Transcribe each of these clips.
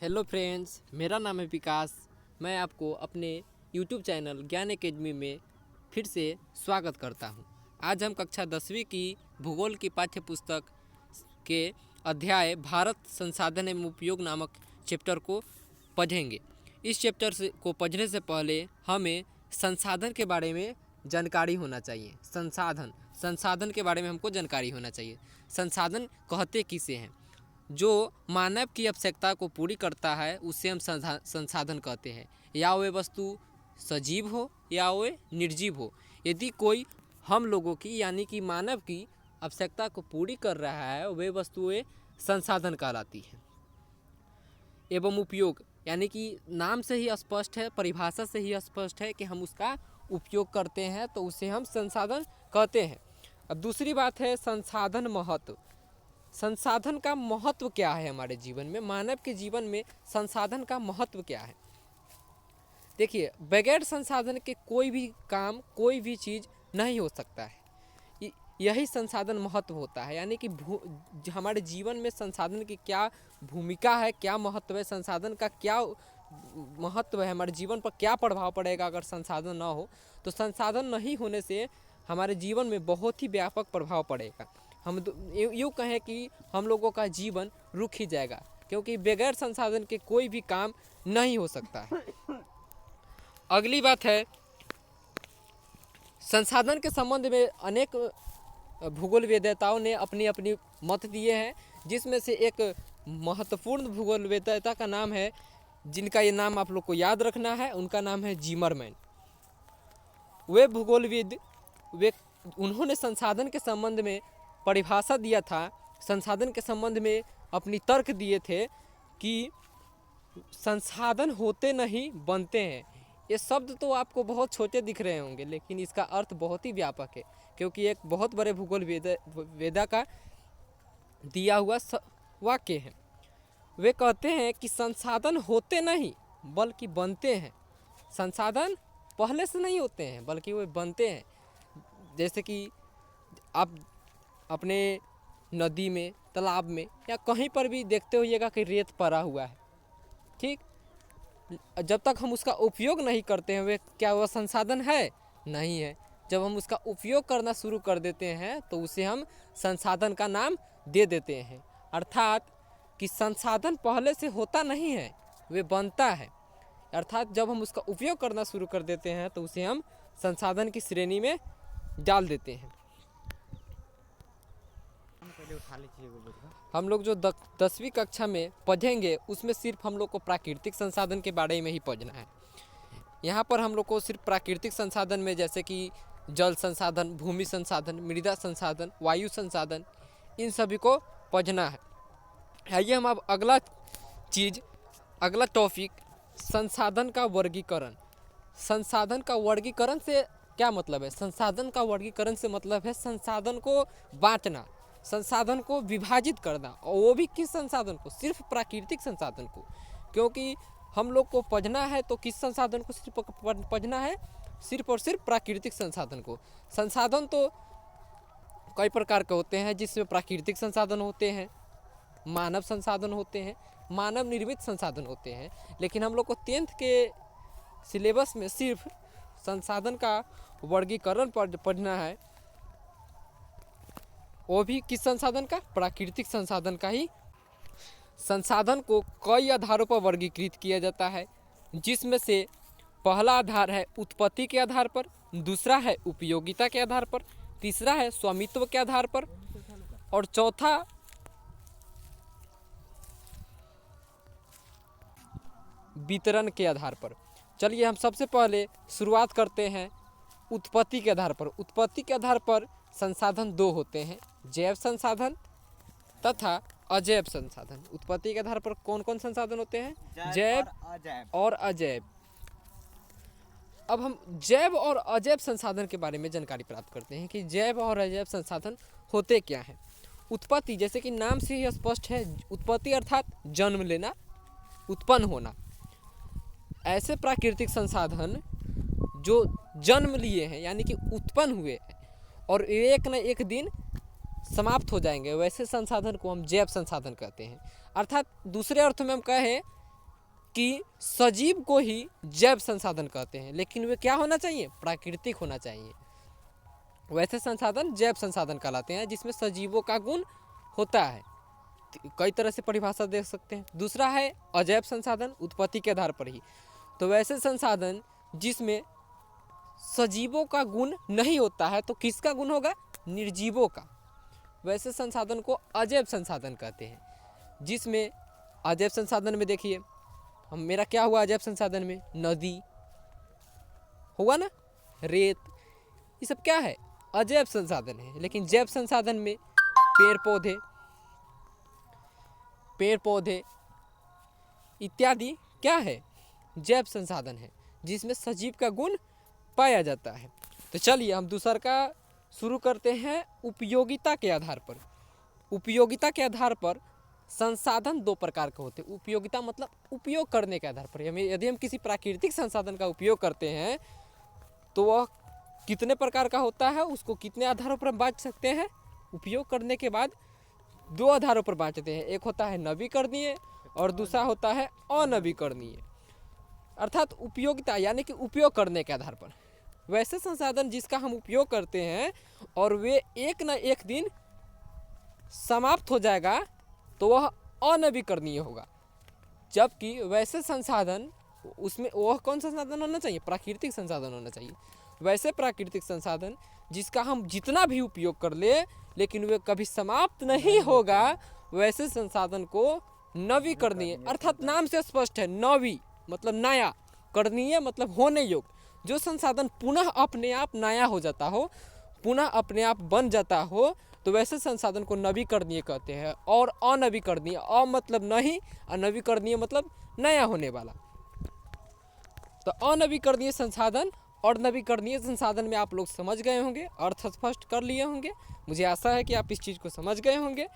Hello friends, मेरा नाम है विकास। मैं आपको अपने यूट्यूब चैनल ज्ञान एकेडमी में फिर से स्वागत करता हूं। आज हम कक्षा 10वीं की भूगोल की पाठ्य पुस्तक के अध्याय भारत संसाधन एवं उपयोग नामक चैप्टर को पढ़ेंगे। इस चैप्टर को पढ़ने से पहले हमें संसाधन के बारे में जानकारी होना चाहिए। संसाधन के बारे में हमको जानकारी होना चाहिए। संसाधन कहते किसे हैं? जो मानव की आवश्यकता को पूरी करता है उसे हम संसाधन कहते हैं। या वे वस्तु सजीव हो या वे निर्जीव हो, यदि कोई हम लोगों की यानी कि मानव की आवश्यकता को पूरी कर रहा है वे वस्तुएं संसाधन कहलाती हैं। एवं उपयोग यानी कि नाम से ही स्पष्ट है, परिभाषा से ही स्पष्ट है कि हम उसका उपयोग करते हैं तो उसे हम संसाधन कहते हैं। अब दूसरी बात है संसाधन महत्व। संसाधन का महत्व क्या है हमारे जीवन में? मानव के जीवन में संसाधन का महत्व क्या है? देखिए, बगैर संसाधन के कोई भी काम, कोई भी चीज़ नहीं हो सकता है। यही संसाधन महत्व होता है, यानी कि हमारे जीवन में संसाधन की क्या भूमिका है, क्या महत्व है, संसाधन का क्या महत्व है, हमारे जीवन पर क्या प्रभाव पड़ेगा अगर संसाधन ना हो। तो संसाधन नहीं होने से हमारे जीवन में बहुत ही व्यापक प्रभाव पड़ेगा। हम यूँ कहें कि हम लोगों का जीवन रुक ही जाएगा, क्योंकि बगैर संसाधन के कोई भी काम नहीं हो सकता है। अगली बात है संसाधन के संबंध में अनेक भूगोल वेदताओं ने अपनी अपनी मत दिए हैं, जिसमें से एक महत्वपूर्ण भूगोल वेदता का नाम है, जिनका ये नाम आप लोग को याद रखना है। उनका नाम है जिमरमैन। वे भूगोलविद उन्होंने संसाधन के संबंध में परिभाषा दिया था, संसाधन के संबंध में अपनी तर्क दिए थे कि संसाधन होते नहीं बनते हैं। ये शब्द तो आपको बहुत छोटे दिख रहे होंगे, लेकिन इसका अर्थ बहुत ही व्यापक है, क्योंकि एक बहुत बड़े भूगोल वेदा का दिया हुआ वाक्य है। वे कहते हैं कि संसाधन होते नहीं बल्कि बनते हैं। संसाधन पहले से नहीं होते हैं बल्कि वे बनते हैं। जैसे कि आप अपने नदी में, तालाब में या कहीं पर भी देखते होइएगा कि रेत पड़ा हुआ है, ठीक? जब तक हम उसका उपयोग नहीं करते हैं वे क्या वह संसाधन है? नहीं है। जब हम उसका उपयोग करना शुरू कर देते हैं तो उसे हम संसाधन का नाम दे देते हैं। अर्थात कि संसाधन पहले से होता नहीं है, वे बनता है। अर्थात जब हम उसका उपयोग करना शुरू कर देते हैं तो उसे हम संसाधन की श्रेणी में डाल देते हैं। हम लोग जो 10वीं कक्षा में पढ़ेंगे उसमें सिर्फ हम लोग को प्राकृतिक संसाधन के बारे में ही पढ़ना है। यहाँ पर हम लोग को सिर्फ प्राकृतिक संसाधन में जैसे कि जल संसाधन, भूमि संसाधन, मृदा संसाधन, वायु संसाधन, इन सभी को पढ़ना है। आइए हम अब अगला टॉपिक संसाधन का वर्गीकरण। संसाधन का वर्गीकरण से क्या मतलब है? संसाधन का वर्गीकरण से मतलब है संसाधन को बांटना, संसाधन को विभाजित करना, और वो भी किस संसाधन को? सिर्फ प्राकृतिक संसाधन को। क्योंकि हम लोग को पढ़ना है तो किस संसाधन को सिर्फ पढ़ना है? सिर्फ और सिर्फ प्राकृतिक संसाधन को। संसाधन तो कई प्रकार के होते हैं, जिसमें प्राकृतिक संसाधन होते हैं, मानव संसाधन होते हैं, मानव निर्मित संसाधन होते हैं। लेकिन हम लोग को 10th के सिलेबस में सिर्फ संसाधन का वर्गीकरण पढ़ना है, वो भी किस संसाधन का? प्राकृतिक संसाधन का ही। संसाधन को कई आधारों पर वर्गीकृत किया जाता है, जिसमें से पहला आधार है उत्पत्ति के आधार पर, दूसरा है उपयोगिता के आधार पर, तीसरा है स्वामित्व के आधार पर, और चौथा वितरण के आधार पर। चलिए हम सबसे पहले शुरुआत करते हैं उत्पत्ति के आधार पर। उत्पत्ति के आधार पर संसाधन दो होते हैं, जैव संसाधन तथा अजैव संसाधन। उत्पत्ति के आधार पर कौन कौन संसाधन होते हैं? जैव और अजैव। अब हम जैव और अजैव संसाधन के बारे में जानकारी प्राप्त करते हैं कि जैव और अजैव संसाधन होते क्या हैं। उत्पत्ति, जैसे कि नाम से ही स्पष्ट है, उत्पत्ति अर्थात जन्म लेना, उत्पन्न होना। ऐसे प्राकृतिक संसाधन जो जन्म लिए हैं यानी कि उत्पन्न हुए हैं और एक न एक दिन समाप्त हो जाएंगे, वैसे संसाधन को हम जैव संसाधन कहते हैं। अर्थात दूसरे अर्थ में हम कहें कि सजीव को ही जैव संसाधन कहते हैं, लेकिन वे क्या होना चाहिए? प्राकृतिक होना चाहिए। वैसे संसाधन जैव संसाधन कहलाते हैं जिसमें सजीवों का गुण होता है। कई तरह से परिभाषा दे सकते हैं। दूसरा है अजैव संसाधन, उत्पत्ति के आधार पर ही। तो वैसे संसाधन जिसमें सजीवों का गुण नहीं होता है, तो किसका गुण होगा? निर्जीवों का। वैसे संसाधन को अजैव संसाधन कहते हैं, जिसमें अजैव संसाधन में देखिए मेरा क्या हुआ? अजैव संसाधन में नदी हुआ ना, रेत, ये सब क्या है? अजैव संसाधन है। लेकिन जैव संसाधन में पेड़ पौधे इत्यादि क्या है? जैव संसाधन है, जिसमें सजीव का गुण पाया जाता है। तो चलिए हम दूसरा का शुरू करते हैं उपयोगिता के आधार पर। उपयोगिता के आधार पर संसाधन दो प्रकार के होते हैं। उपयोगिता मतलब उपयोग करने के आधार पर। यदि हम किसी प्राकृतिक संसाधन का उपयोग करते हैं तो वह कितने प्रकार का होता है, उसको कितने आधारों पर बांट सकते हैं? उपयोग करने के बाद दो आधारों पर बांटते हैं। एक होता है नवीकरणीय और दूसरा होता है अनवीकरणीय। अर्थात उपयोगिता यानी कि उपयोग करने के आधार पर वैसे संसाधन जिसका हम उपयोग करते हैं और वे एक न एक दिन समाप्त हो जाएगा, तो वह अनवीकरणीय होगा। जबकि वैसे संसाधन, उसमें वह कौन सा संसाधन होना चाहिए? प्राकृतिक संसाधन होना चाहिए। वैसे प्राकृतिक संसाधन जिसका हम जितना भी उपयोग कर ले लेकिन वे कभी समाप्त नहीं होगा, वैसे संसाधन को नवीकरणीय, अर्थात नाम से स्पष्ट है, नवी मतलब नया, करणीय मतलब होने योग्य। जो संसाधन पुनः अपने आप नया हो जाता हो, पुनः अपने आप बन जाता हो, तो वैसे संसाधन को नवीकरणीय कहते हैं। और अनवीकरणीय, अ मतलब नहीं और नवीकरणीय मतलब नया होने वाला। तो अनवीकरणीय संसाधन और नवीकरणीय संसाधन में आप लोग समझ गए होंगे, अर्थ स्पष्ट कर लिए होंगे। मुझे आशा है कि आप इस चीज़ को समझ गए होंगे।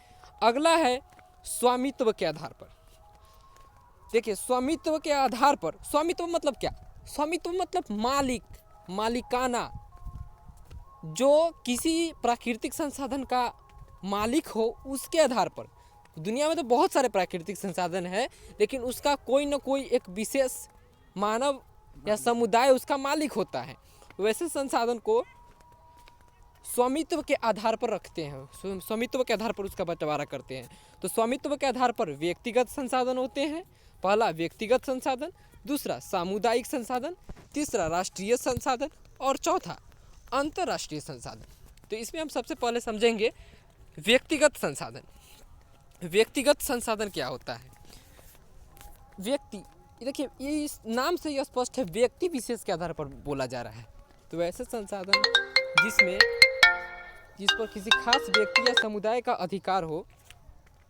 अगला है स्वामित्व के आधार पर। देखिए स्वामित्व के आधार पर, स्वामित्व मतलब क्या? स्वामित्व मतलब मालिक, मालिकाना। जो किसी प्राकृतिक संसाधन का मालिक हो, उसके आधार पर। दुनिया में तो बहुत सारे प्राकृतिक संसाधन हैं, लेकिन उसका कोई ना कोई एक विशेष मानव या समुदाय उसका मालिक होता है। वैसे संसाधन को स्वामित्व के आधार पर रखते हैं, स्वामित्व के आधार पर उसका बंटवारा करते हैं। तो स्वामित्व के आधार पर व्यक्तिगत संसाधन होते हैं। पहला व्यक्तिगत संसाधन, दूसरा सामुदायिक संसाधन, तीसरा राष्ट्रीय संसाधन और चौथा अंतर्राष्ट्रीय संसाधन। तो इसमें हम सबसे पहले समझेंगे व्यक्तिगत संसाधन। व्यक्तिगत संसाधन क्या होता है? व्यक्ति, देखिए ये इस नाम से यह स्पष्ट है, व्यक्ति विशेष के आधार पर बोला जा रहा है। तो वैसे संसाधन जिस पर किसी खास व्यक्ति या समुदाय का अधिकार हो,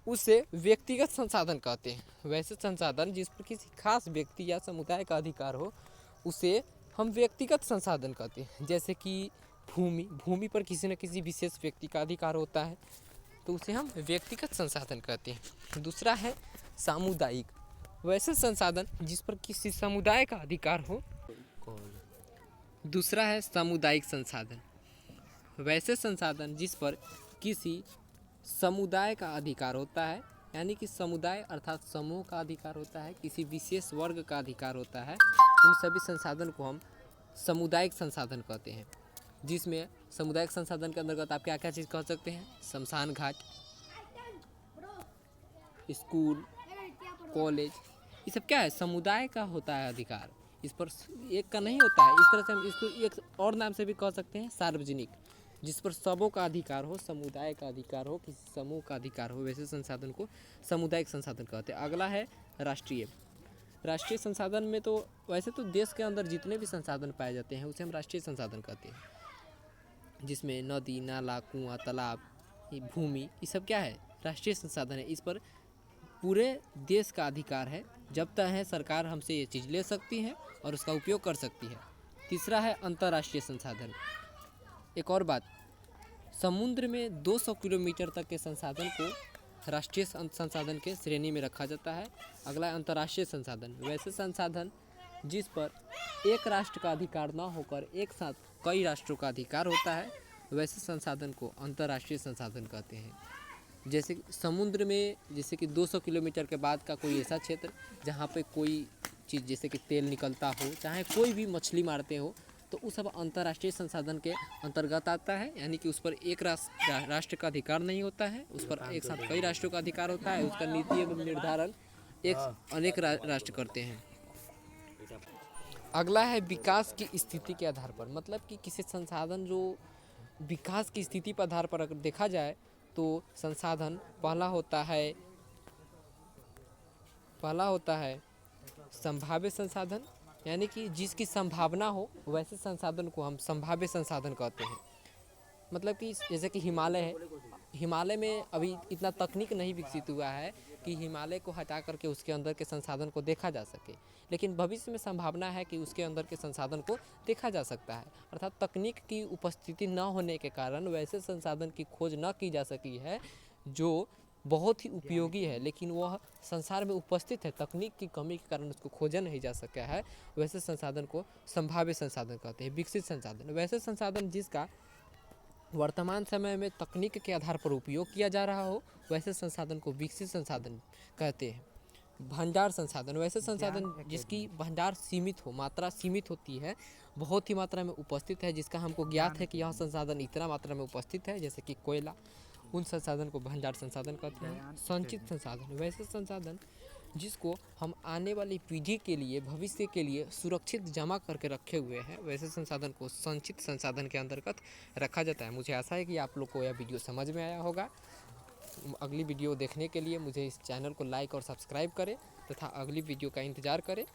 उसे व्यक्तिगत संसाधन कहते हैं। वैसे संसाधन जिस पर किसी खास व्यक्ति या समुदाय का अधिकार हो, उसे हम व्यक्तिगत संसाधन कहते हैं। जैसे कि भूमि पर किसी न किसी विशेष व्यक्ति का अधिकार होता है, तो उसे हम व्यक्तिगत संसाधन कहते हैं। दूसरा है सामुदायिक। वैसे संसाधन जिस पर किसी समुदाय का अधिकार हो। दूसरा है सामुदायिक संसाधन। वैसे संसाधन जिस पर किसी समुदाय का अधिकार होता है, यानी कि समुदाय अर्थात समूह का अधिकार होता है, किसी विशेष वर्ग का अधिकार होता है, उन सभी संसाधन को हम सामुदायिक संसाधन कहते हैं। जिसमें सामुदायिक संसाधन के अंतर्गत आप क्या क्या चीज़ कह सकते हैं? शमशान घाट, स्कूल, कॉलेज, ये सब क्या है? समुदाय का होता है अधिकार। इस पर एक का नहीं होता है। इस तरह से हम इसको एक और नाम से भी कह सकते हैं, सार्वजनिक, जिस पर सबों का अधिकार हो, समुदाय का अधिकार हो, किसी समूह का अधिकार हो, वैसे संसाधन को सामुदायिक संसाधन कहते हैं। अगला है राष्ट्रीय। राष्ट्रीय संसाधन में तो वैसे तो देश के अंदर जितने भी संसाधन पाए जाते हैं उसे हम राष्ट्रीय संसाधन कहते हैं, जिसमें नदी, नाला, कुआं, तालाब, भूमि, ये सब क्या है? राष्ट्रीय संसाधन है। इस पर पूरे देश का अधिकार है। जब तक है सरकार हमसे ये चीज़ ले सकती है और उसका उपयोग कर सकती है। तीसरा है अंतर्राष्ट्रीय संसाधन। एक और बात, समुद्र में 200 किलोमीटर तक के संसाधन को राष्ट्रीय संसाधन के श्रेणी में रखा जाता है। अगला है अंतर्राष्ट्रीय संसाधन। वैसे संसाधन जिस पर एक राष्ट्र का अधिकार न होकर एक साथ कई राष्ट्रों का अधिकार होता है, वैसे संसाधन को अंतर्राष्ट्रीय संसाधन कहते हैं। जैसे समुद्र में, जैसे कि 200 किलोमीटर के बाद का कोई ऐसा क्षेत्र जहाँ पे कोई चीज़ जैसे कि तेल निकलता हो, चाहे कोई भी मछली मारते हो, तो वो सब अंतर्राष्ट्रीय संसाधन के अंतर्गत आता है। यानी कि उस पर एक राष्ट्र का अधिकार नहीं होता है, उस पर एक साथ कई राष्ट्रों का अधिकार होता है। उसका नीति एवं निर्धारण अनेक राष्ट्र करते हैं। अगला है विकास की स्थिति के आधार पर, मतलब कि किसी संसाधन जो विकास की स्थिति पर आधार पर अगर देखा जाए तो संसाधन पहला होता है संभाव्य संसाधन, यानी कि जिसकी संभावना हो वैसे संसाधन को हम संभाव्य संसाधन कहते हैं। मतलब कि जैसे कि हिमालय है, हिमालय में अभी इतना तकनीक नहीं विकसित हुआ है कि हिमालय को हटा करके उसके अंदर के संसाधन को देखा जा सके, लेकिन भविष्य में संभावना है कि उसके अंदर के संसाधन को देखा जा सकता है। अर्थात तकनीक की उपस्थिति न होने के कारण वैसे संसाधन की खोज न की जा सकी है जो बहुत ही उपयोगी है, लेकिन वह संसार में उपस्थित है, तकनीक की कमी के कारण उसको खोजा नहीं जा सका है। वैसे संसाधन को संभाव्य संसाधन कहते हैं। विकसित संसाधन वैसे संसाधन जिसका वर्तमान समय में तकनीक के आधार पर उपयोग किया जा रहा हो, वैसे संसाधन को विकसित संसाधन कहते हैं। भंडार संसाधन वैसे संसाधन जिसकी भंडार सीमित हो, मात्रा सीमित होती है, बहुत ही मात्रा में उपस्थित है, जिसका हमको ज्ञात है कि यह संसाधन इतना मात्रा में उपस्थित है, जैसे कि कोयला, उन संसाधन को भंडार संसाधन कहते हैं। संचित संसाधन वैसे संसाधन जिसको हम आने वाली पीढ़ी के लिए, भविष्य के लिए सुरक्षित जमा करके रखे हुए हैं, वैसे संसाधन को संचित संसाधन के अंतर्गत रखा जाता है। मुझे आशा है कि आप लोग को यह वीडियो समझ में आया होगा। अगली वीडियो देखने के लिए मुझे इस चैनल को लाइक और सब्सक्राइब करें तथा अगली वीडियो का इंतज़ार करें।